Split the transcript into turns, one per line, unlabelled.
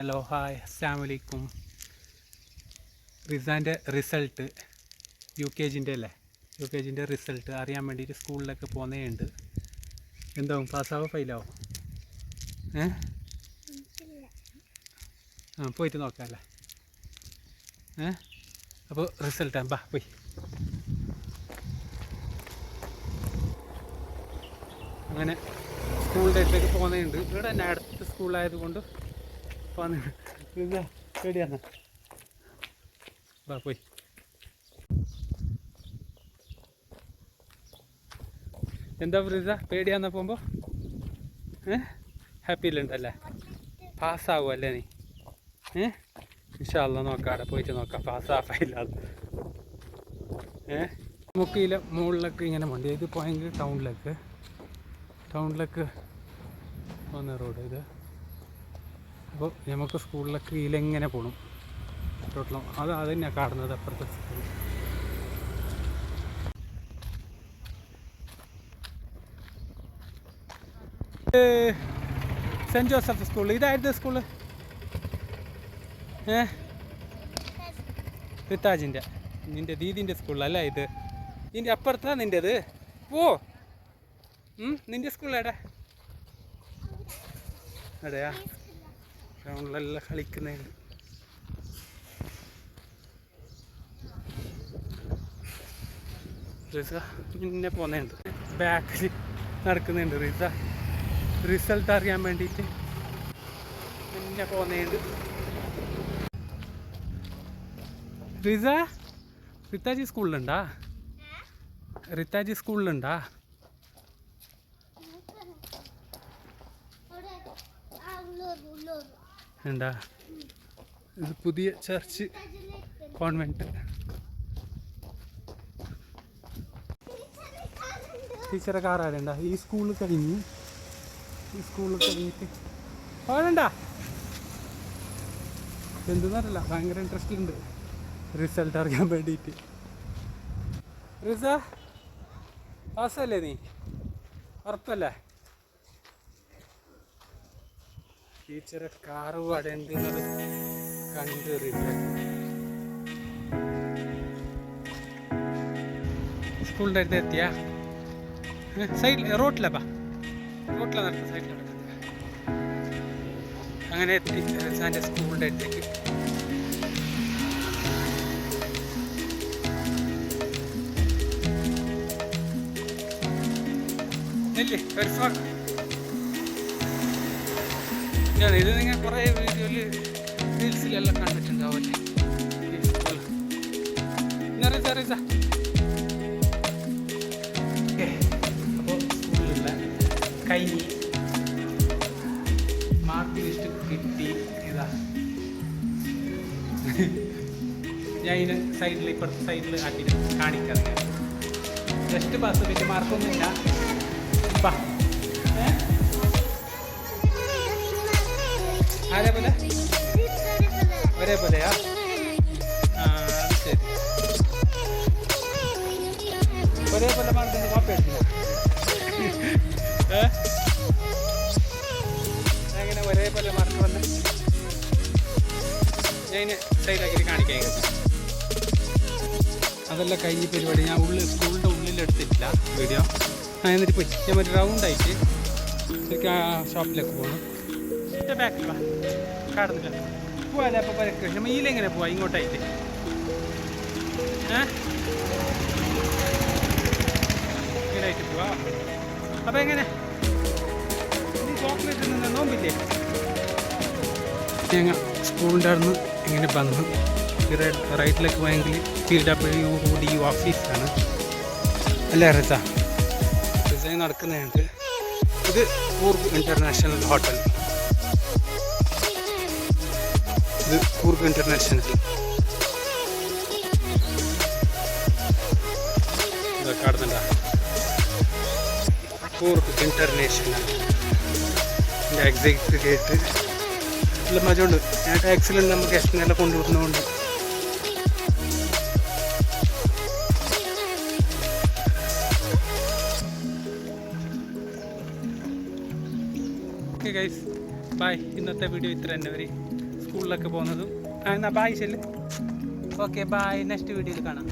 Hello hi അസ്സലാമു അലൈക്കും. റിസാൻ്റെ result യുകെജിൻ്റെ result അറിയാൻ വേണ്ടിയിട്ട് സ്കൂളിലൊക്കെ പോകുന്നതുണ്ട്. എന്താവും, പാസ്സാവോ ഫെയിലാവും? പോയിട്ട് നോക്കാമല്ലേ? അപ്പോൾ റിസൾട്ടാ ബാ പോയി. അങ്ങനെ സ്കൂളിൻ്റെ അടുത്തേക്ക് പോകുന്നതുണ്ട്. ഇവിടെ തന്നെ അടുത്ത സ്കൂളായതുകൊണ്ട് പേടിയാന്ന് ബാ പോയി. എന്താ പറയുക, പേടിയാന്ന പോകുമ്പോൾ ഹാപ്പിയിലുണ്ടല്ലേ? പാസ്സാവുമല്ലേ നീ? ഇൻഷാ അല്ലാഹ് നോക്കാം, അവിടെ പോയിട്ട് നോക്കാം പാസ്സായില്ലാതെ. നമുക്ക് ഇതിലെ മുകളിലേക്ക് ഇങ്ങനെ വണ്ടി ഇത് പോയെങ്കിൽ ടൗണിലേക്ക് പോകുന്ന റോഡ് ഇത്. അപ്പോൾ നമുക്ക് സ്കൂളിലേക്ക് ഇതിലെങ്ങനെ പോകണം ടോട്ടലും അത് തന്നെയാണ് കാണുന്നത് അപ്പുറത്തെ സ്കൂൾ. Saint Joseph school. ഇതായിരുന്നു സ്കൂള് റിത്താജിൻ്റെ നിൻ്റെ ദീദിൻ്റെ സ്കൂളല്ല ഇത്. ഇതിൻ്റെ അപ്പുറത്താണ് നിൻ്റെത്. ഓ നിൻ്റെ സ്കൂൾ എടാ എവിടെയാ? ഗ്രൗണ്ടിലെല്ലാം കളിക്കുന്നതിന് റിസ പിന്നെ പോകുന്നുണ്ട്, ബാക്കിൽ നടക്കുന്നുണ്ട്. റിസൾട്ട് അറിയാൻ വേണ്ടിയിട്ട് പിന്നെ പോകുന്നുണ്ട്. റിത്താജി സ്കൂളിലുണ്ടാ? ഉണ്ടാ? ഇത് പുതിയ ചർച്ച് കോൺവെൻറ്റ്. ടീച്ചറെ കാറാടണ്ട. ഈ സ്കൂളിൽ കഴിഞ്ഞിട്ട് പോകണ്ട എന്തെന്നറിയില്ല. ഭയങ്കര ഇൻട്രസ്റ്റ് ഉണ്ട് റിസൾട്ട് അറിയാൻ വേണ്ടിയിട്ട്. റിസ പാസ്സല്ലേ നീ? ഉറപ്പല്ലേ? ടീച്ചറെ കാറ് പാടേണ്ടത് കണ്ട് സ്കൂളിൻ്റെ അടുത്ത് എത്തിയാ? സൈഡിൽ റോട്ടിലാണ് നടക്കുക, സൈഡിൽ നടക്കുന്നത്. അങ്ങനെ എത്തി റിസാൻ്റെ സ്കൂളിൻ്റെ അടുത്തേക്ക്. ഇത് നിങ്ങൾ കുറേ വീഡിയോയിൽ റീൽസിലെല്ലാം കണ്ടിട്ടുണ്ടാവല്ലേ ഈ സ്കൂൾ. റിസ അപ്പോൾ സ്കൂളിലുള്ള കൈ മാർക്ക് ലിസ്റ്റ് കിട്ടി. ഇതാ ഞാൻ ഇതിന് ഇപ്പുറത്തെ സൈഡിൽ ആക്കിയിട്ട് കാണിക്കാം. ജസ്റ്റ് പാസ്, പിന്നെ മാർക്കൊന്നുമില്ല. അതേപോലെ ഒരേപോലെയാ? അത് ശരി. ഒരേപോലെ മാർക്ക് കോപ്പി എടുത്തില്ല. അങ്ങനെ ഒരേപോലെ മാർക്ക് വന്ന് ഞാൻ സൈഡാക്കിയിട്ട് കാണിക്കാൻ. അതെല്ലാം കഴിഞ്ഞ പരിപാടി. ഞാൻ സ്കൂളിൻ്റെ ഉള്ളിലെടുത്തിട്ടില്ല വീഡിയോ. എന്നിട്ട് പോയി ഞാൻ ഒരു റൗണ്ടായിട്ട് എനിക്ക് ആ ഷോപ്പിലേക്ക് പോകണം. ബാക്കിൽ വാ, കാണുന്നില്ല പോവാല്ലേ? അപ്പോൾ പരക്ക് നമ്മൾ ഇതിലെങ്ങനെ പോവാ? ഇങ്ങോട്ടായിട്ട് ഇങ്ങനായിട്ട് പോവാ. അപ്പോൾ എങ്ങനെ ഈ ചോക്ലേറ്റ് നിന്ന് നോമ്പില്ലേ? ഞങ്ങൾ സ്കൂളിൻ്റെ അവിടുന്ന് ഇങ്ങനെ വന്നു റൈറ്റിലേക്ക് പോയെങ്കിൽ PWD ഓഫീസാണ് അല്ലേ റിസൈൻ നടക്കുന്നതുണ്ട്. ഇത് കൂർഗ് ഇൻ്റർനാഷണൽ ഹോട്ടൽ. ഇത് കൂർഗ് ഇൻ്റർനാഷണൽ. ഇതൊക്കെ കാണുന്നുണ്ട? Coorg international exit gate. നല്ല മജമുണ്ട്. ഞാൻ ടാക്സിയിൽ നമുക്ക് ഗസ്റ്റിനെല്ലാം കൊണ്ടുവിടുന്നതുകൊണ്ട്. Okay guys, bye. ഇന്നത്തെ വീഡിയോ ഇത്ര തന്നെ. സ്കൂളിലൊക്കെ പോകുന്നതും. എന്നാൽ ബായ് ശരി. ഓക്കെ ബായ്, നെക്സ്റ്റ് വീഡിയോയിൽ കാണാം.